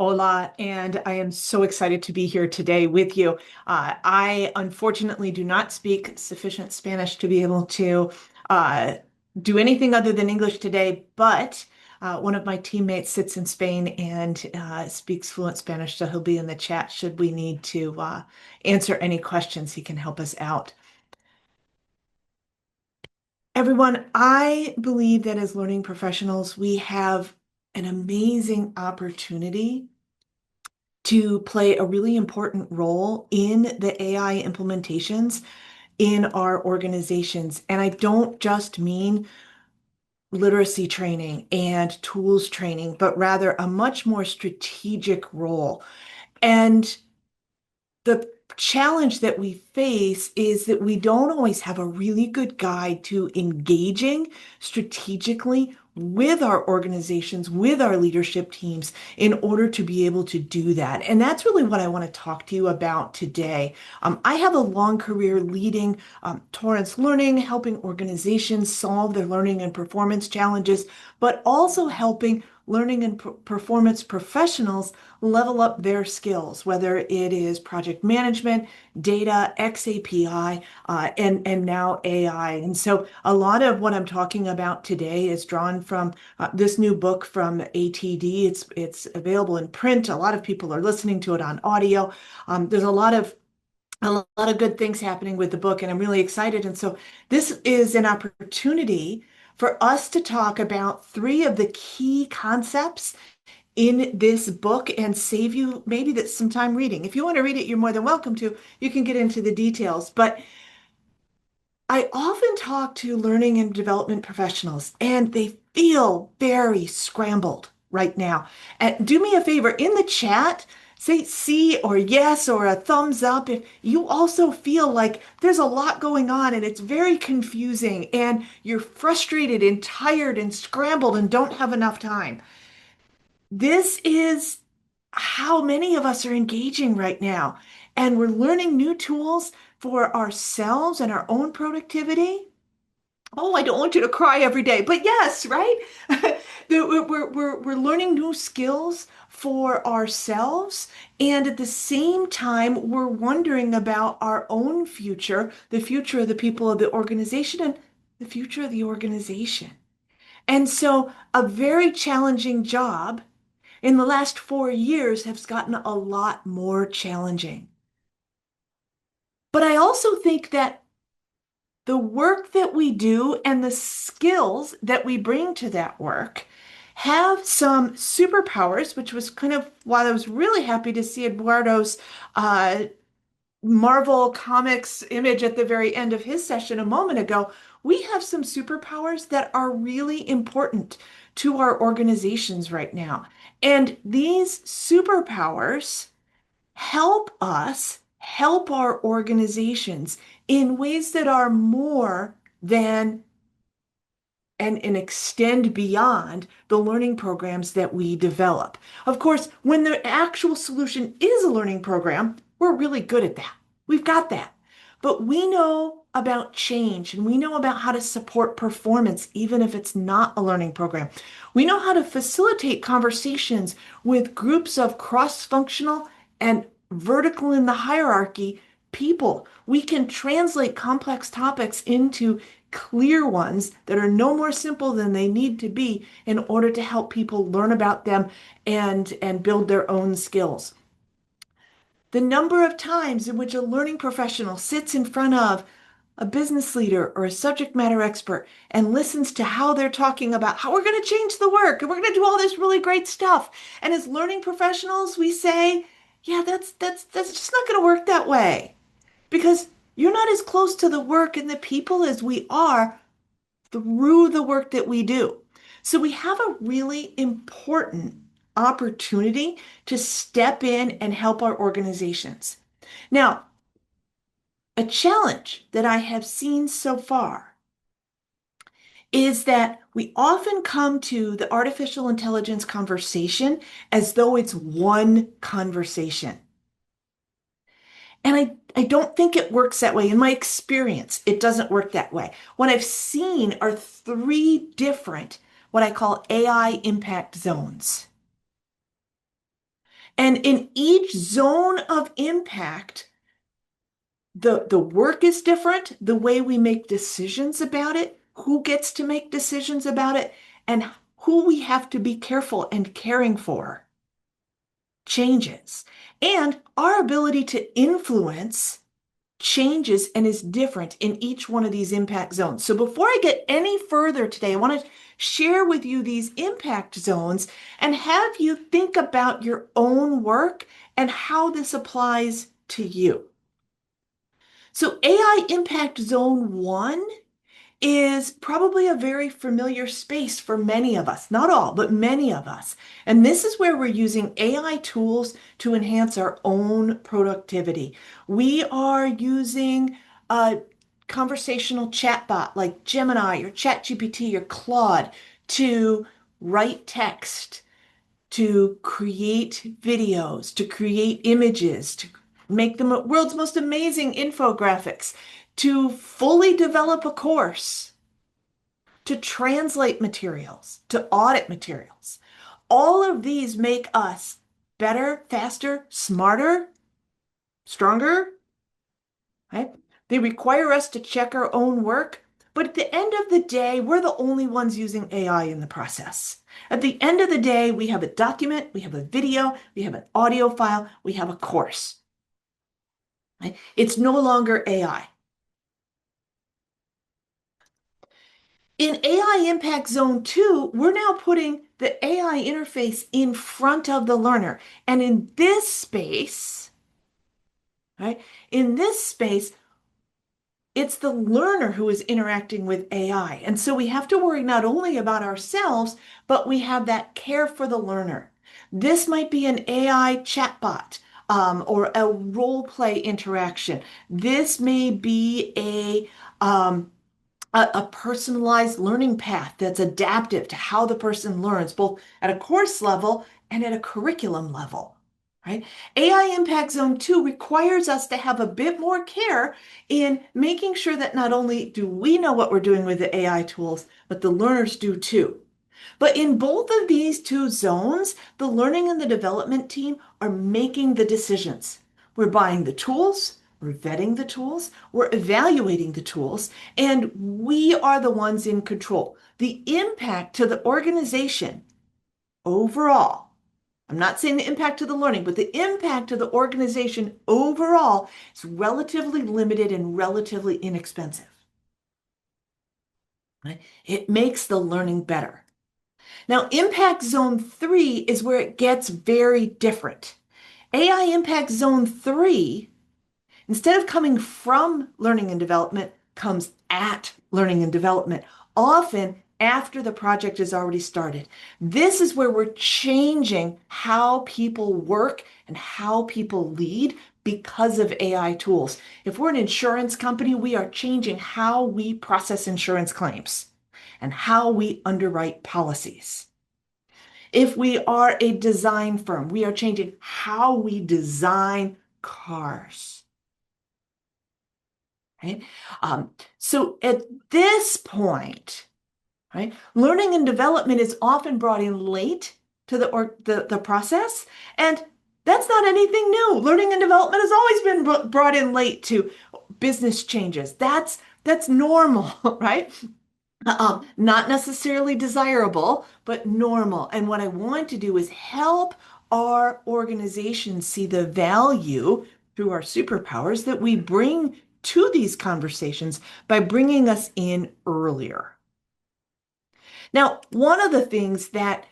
Hola, and I am so excited to be here today with you. I unfortunately do not speak sufficient Spanish to be able to uh, do anything other than English today, but one of my teammates sits in Spain and speaks fluent Spanish, so he'll be in the chat should we need to answer any questions. He can help us out. Everyone, I believe that as learning professionals, we have an amazing opportunity to play a really important role in the AI implementations in our organizations. And I don't just mean literacy training and tools training, but rather a much more strategic role. And the challenge that we face is that we don't always have a really good guide to engaging strategically with our organizations, with our leadership teams, in order to be able to do that. And that's really what I want to talk to you about today. I have a long career leading Torrance learning, helping organizations solve their learning and performance challenges, but also helping learning and performance professionals level up their skills, whether it is project management, data, XAPI, and now AI. And so a lot of what I'm talking about today is drawn from this new book from ATD. It's available in print. A lot of people are listening to it on audio. There's a lot of good things happening with the book, and I'm really excited. And so this is an opportunity for us to talk about three of the key concepts in this book and save you maybe that some time reading. If you want to read it, you're more than welcome to. You can get into the details. But I often talk to learning and development professionals, and they feel very scrambled right now. And do me a favor, in the chat, say C or yes or a thumbs up if you also feel like there's a lot going on and it's very confusing and you're frustrated and tired and scrambled and don't have enough time. This is how many of us are engaging right now. And we're learning new tools for ourselves and our own productivity. Oh, I don't want you to cry every day, but yes, right? We're learning new skills for ourselves. And at the same time, we're wondering about our own future, the future of the people of the organization, and the future of the organization. And so, a very challenging job in the last 4 years has gotten a lot more challenging. But I also think that the work that we do and the skills that we bring to that work have some superpowers, which was kind of why I was really happy to see Eduardo's uh, Marvel Comics image at the very end of his session a moment ago. We have some superpowers that are really important to our organizations right now. And these superpowers help us help our organizations in ways that are more than and extend beyond the learning programs that we develop. Of course, when the actual solution is a learning program, we're really good at that. We've got that. But we know about change and we know about how to support performance, even if it's not a learning program. We know how to facilitate conversations with groups of cross-functional and vertical in the hierarchy people. We can translate complex topics into clear ones that are no more simple than they need to be in order to help people learn about them and build their own skills. The number of times in which a learning professional sits in front of a business leader or a subject matter expert and listens to how they're talking about how we're going to change the work and we're going to do all this really great stuff. And as learning professionals, we say, yeah, that's just not going to work that way because you're not as close to the work and the people as we are through the work that we do. So we have a really important opportunity to step in and help our organizations. Now, a challenge that I have seen so far is that we often come to the artificial intelligence conversation as though it's one conversation. And I don't think it works that way. In my experience, it doesn't work that way. What I've seen are three different, what I call AI impact zones. And in each zone of impact, the work is different, the way we make decisions about it, who gets to make decisions about it, and who we have to be careful and caring for changes. And our ability to influence changes and is different in each one of these impact zones. So before I get any further today, I want to share with you these impact zones and have you think about your own work and how this applies to you. So AI Impact Zone 1 is probably a very familiar space for many of us, not all, but many of us. And this is where we're using AI tools to enhance our own productivity. We are using a conversational chatbot like Gemini or ChatGPT or Claude to write text, to create videos, to create images, to make the world's most amazing infographics, to fully develop a course, to translate materials, to audit materials. All of these make us better, faster, smarter, stronger, right? They require us to check our own work, but at the end of the day, we're the only ones using AI in the process. At the end of the day, we have a document, we have a video, we have an audio file, we have a course. Right? It's no longer AI. In AI Impact Zone 2, we're now putting the AI interface in front of the learner. And in this space, right, in this space, it's the learner who is interacting with AI. And so we have to worry not only about ourselves, but we have that care for the learner. This might be an AI chatbot or a role play interaction. This may be a personalized learning path that's adaptive to how the person learns, both at a course level and at a curriculum level, right? AI Impact Zone 2 requires us to have a bit more care in making sure that not only do we know what we're doing with the AI tools, but the learners do too. But in both of these two zones, the learning and the development team are making the decisions. We're buying the tools, we're vetting the tools, we're evaluating the tools, and we are the ones in control. The impact to the organization overall, I'm not saying the impact to the learning, but the impact to the organization overall is relatively limited and relatively inexpensive. Right? It makes the learning better. Now, Impact Zone 3 is where it gets very different. AI Impact Zone 3, instead of coming from learning and development, comes at learning and development, often after the project is already started. This is where we're changing how people work and how people lead because of AI tools. If we're an insurance company, we are changing how we process insurance claims and how we underwrite policies. If we are a design firm, we are changing how we design cars. Right? So at this point, right, learning and development is often brought in late to the process, and that's not anything new. Learning and development has always been brought in late to business changes. That's normal, right? Not necessarily desirable, but normal. And what I want to do is help our organization see the value through our superpowers that we bring to these conversations by bringing us in earlier. Now, one of the things that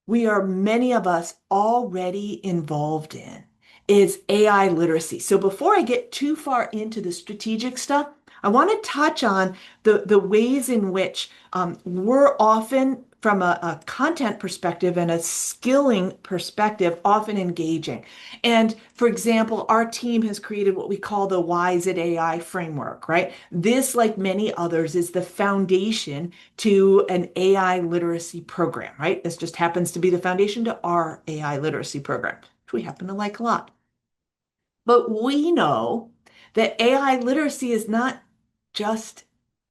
many of us already involved in is AI literacy. So before I get too far into the strategic stuff, I want to touch on the ways in which we're often, from a content perspective and a skilling perspective, often engaging. And for example, our team has created what we call the Wise at AI framework, right? This, like many others, is the foundation to an AI literacy program, right? This just happens to be the foundation to our AI literacy program, which we happen to like a lot. But we know that AI literacy is not just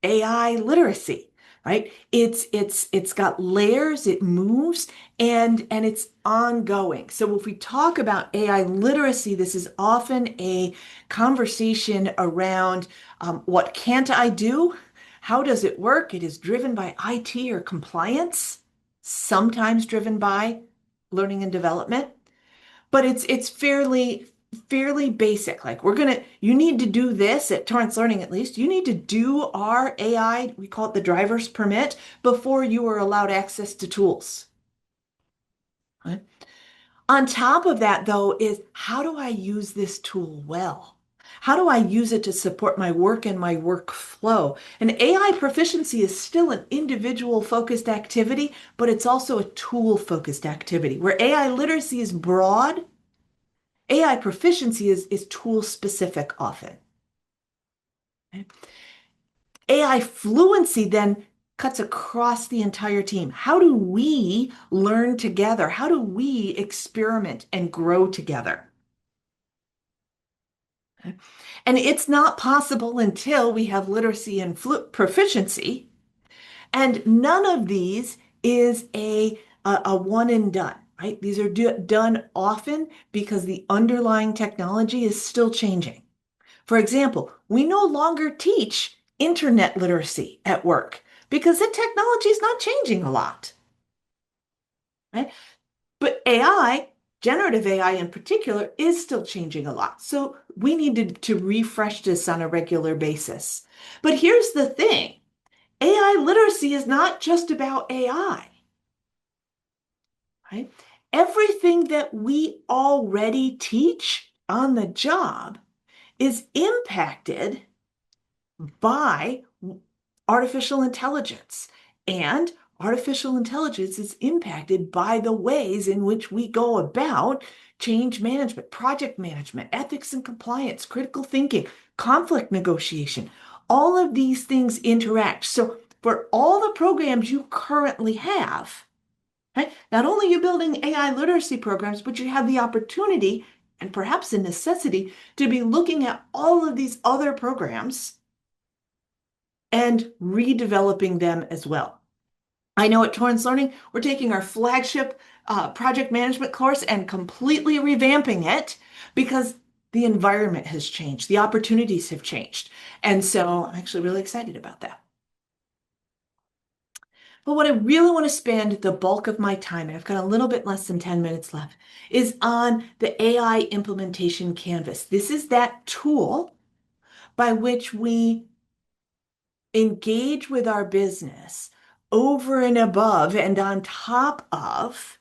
AI literacy, right? It's got layers, it moves, and it's ongoing. So if we talk about AI literacy, this is often a conversation around what can't I do? How does it work? It is driven by IT or compliance, sometimes driven by learning and development, but it's fairly basic. Like you need to do this at Torrance Learning at least. You need to do our AI, we call it the driver's permit, before you are allowed access to tools. Right? On top of that, though, is how do I use this tool well? How do I use it to support my work and my workflow? And AI proficiency is still an individual focused activity, but it's also a tool focused activity. Where AI literacy is broad, AI proficiency is tool specific often. Okay? AI fluency then cuts across the entire team. How do we learn together? How do we experiment and grow together? Okay? And it's not possible until we have literacy and proficiency. And none of these is a one and done, right? These are done often because the underlying technology is still changing. For example, we no longer teach internet literacy at work because the technology is not changing a lot, right? But AI, generative AI in particular, is still changing a lot. So we needed to refresh this on a regular basis. But here's the thing. AI literacy is not just about AI, right? Everything that we already teach on the job is impacted by artificial intelligence. And artificial intelligence is impacted by the ways in which we go about change management, project management, ethics and compliance, critical thinking, conflict negotiation. All of these things interact. So for all the programs you currently have, right, not only are you building AI literacy programs, but you have the opportunity and perhaps a necessity to be looking at all of these other programs and redeveloping them as well. I know at Torrance Learning, we're taking our flagship project management course and completely revamping it because the environment has changed, the opportunities have changed. And so I'm actually really excited about that. But what I really want to spend the bulk of my time, and I've got a little bit less than 10 minutes left, is on the AI implementation canvas. This is that tool by which we engage with our business over and above and on top of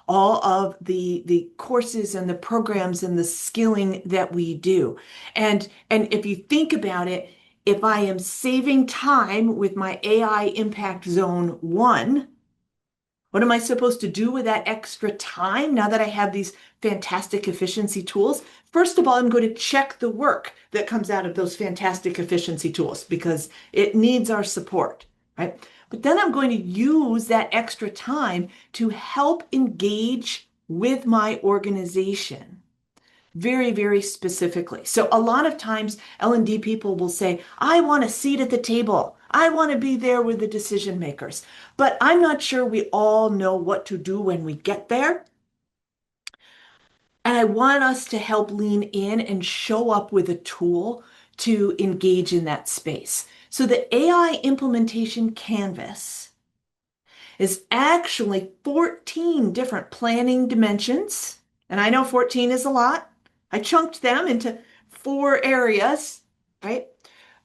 all of the courses and the programs and the skilling that we do. And if you think about it, if I am saving time with my AI Impact Zone 1, what am I supposed to do with that extra time now that I have these fantastic efficiency tools? First of all, I'm going to check the work that comes out of those fantastic efficiency tools because it needs our support, right? But then I'm going to use that extra time to help engage with my organization very, very specifically. So a lot of times L&D people will say, I want a seat at the table. I want to be there with the decision makers. But I'm not sure we all know what to do when we get there. And I want us to help lean in and show up with a tool to engage in that space. So the AI implementation canvas is actually 14 different planning dimensions. And I know 14 is a lot. I chunked them into 4 areas, right?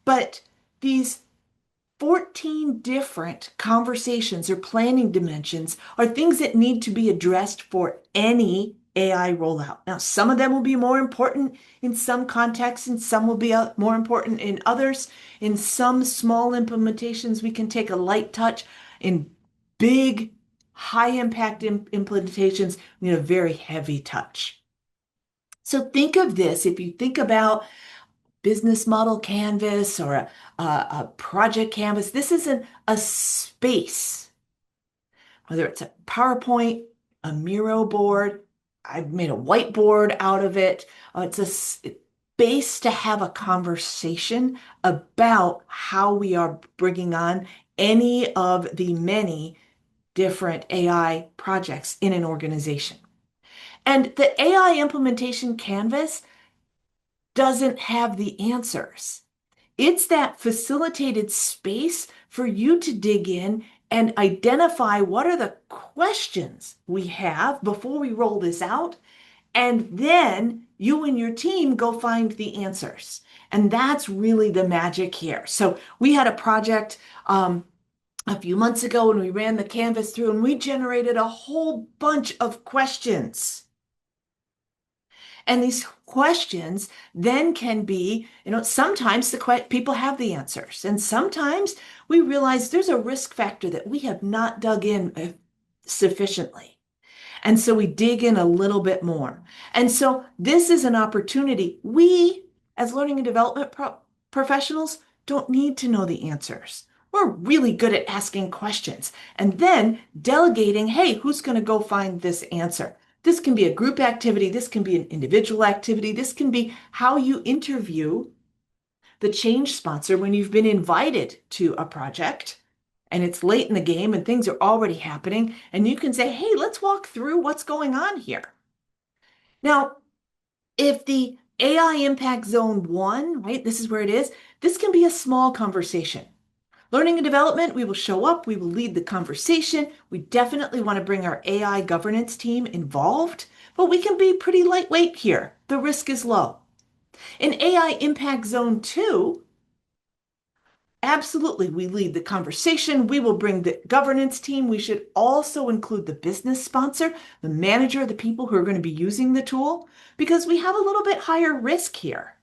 But these 14 different conversations or planning dimensions are things that need to be addressed for any AI rollout. Now, some of them will be more important in some contexts, and some will be more important in others. In some small implementations, we can take a light touch. In big, high impact implementations, we need a very heavy touch. So think of this, if you think about business model canvas or a project canvas, this isn't a space, whether it's a PowerPoint, a Miro board, I've made a whiteboard out of it. It's a space to have a conversation about how we are bringing on any of the many different AI projects in an organization. And the AI implementation canvas doesn't have the answers. It's that facilitated space for you to dig in and identify what are the questions we have before we roll this out. And then you and your team go find the answers. And that's really the magic here. So we had a project a few months ago when we ran the canvas through and we generated a whole bunch of questions. And these questions then can be, sometimes people have the answers, and sometimes we realize there's a risk factor that we have not dug in sufficiently. And so we dig in a little bit more. And so this is an opportunity. We, as learning and development professionals, don't need to know the answers. We're really good at asking questions and then delegating, hey, who's going to go find this answer? This can be a group activity. This can be an individual activity. This can be how you interview the change sponsor when you've been invited to a project and it's late in the game and things are already happening. And you can say, hey, let's walk through what's going on here. Now, if the AI impact zone 1, right, this is where it is, this can be a small conversation. Learning and development, we will show up, we will lead the conversation. We definitely want to bring our AI governance team involved, but we can be pretty lightweight here. The risk is low. In AI Impact Zone 2, absolutely, we lead the conversation. We will bring the governance team. We should also include the business sponsor, the manager, the people who are going to be using the tool, because we have a little bit higher risk here.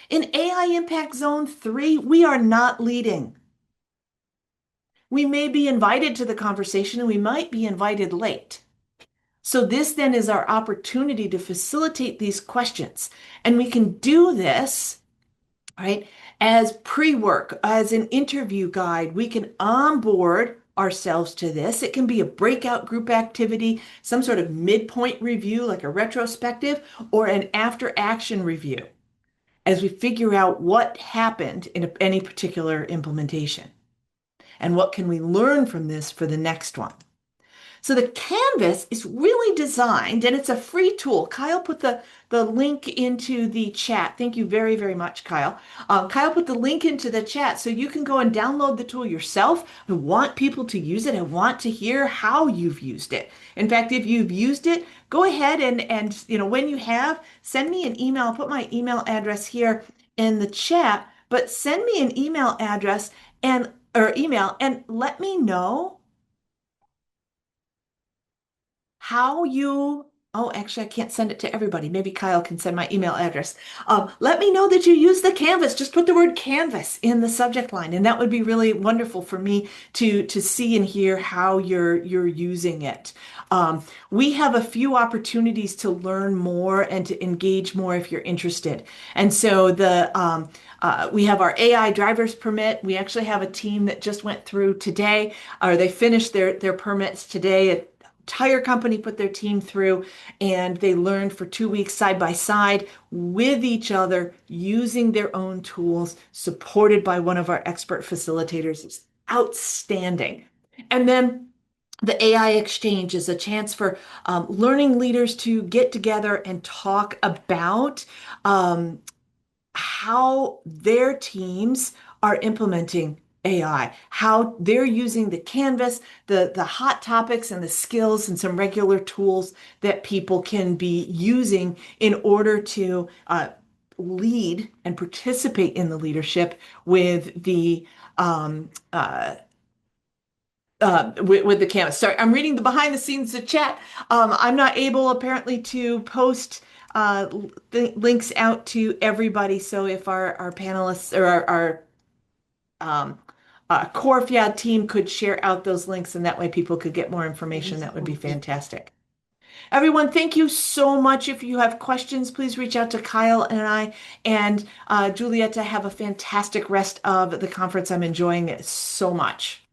In AI Impact Zone 3, we are not leading. We may be invited to the conversation and we might be invited late. So this then is our opportunity to facilitate these questions. And we can do this, right, as pre-work, as an interview guide. We can onboard ourselves to this. It can be a breakout group activity, some sort of midpoint review, like a retrospective, or an after action review, as we figure out what happened in any particular implementation and what can we learn from this for the next one. So the canvas is really designed, and it's a free tool. Kyle put the link into the chat. Thank you very, very much, Kyle. Kyle put the link into the chat so you can go and download the tool yourself. I want people to use it. I want to hear how you've used it. In fact, if you've used it, go ahead and when you have, send me an email. I'll put my email address here in the chat, but send me an email address or email and let me know how you, oh, actually, I can't send it to everybody. Maybe Kyle can send my email address. Let me know that you use the canvas. Just put the word canvas in the subject line, and that would be really wonderful for me to see and hear how you're using it. We have a few opportunities to learn more and to engage more if you're interested. And so we have our AI driver's permit. We actually have a team that just went through today, or they finished their permits today. Entire company put their team through, and they learned for 2 weeks side by side with each other using their own tools, supported by one of our expert facilitators. It's outstanding. And then the AI exchange is a chance for learning leaders to get together and talk about how their teams are implementing AI, how they're using the canvas, the hot topics and the skills and some regular tools that people can be using in order to lead and participate in the leadership with the with the canvas. Sorry, I'm reading the behind the scenes of chat. I'm not able apparently to post links out to everybody. So if our panelists or our core FIAD team could share out those links, and that way people could get more information, that would be fantastic. Everyone, thank you so much. If you have questions, please reach out to Kyle and I. And Julietta, have a fantastic rest of the conference. I'm enjoying it so much.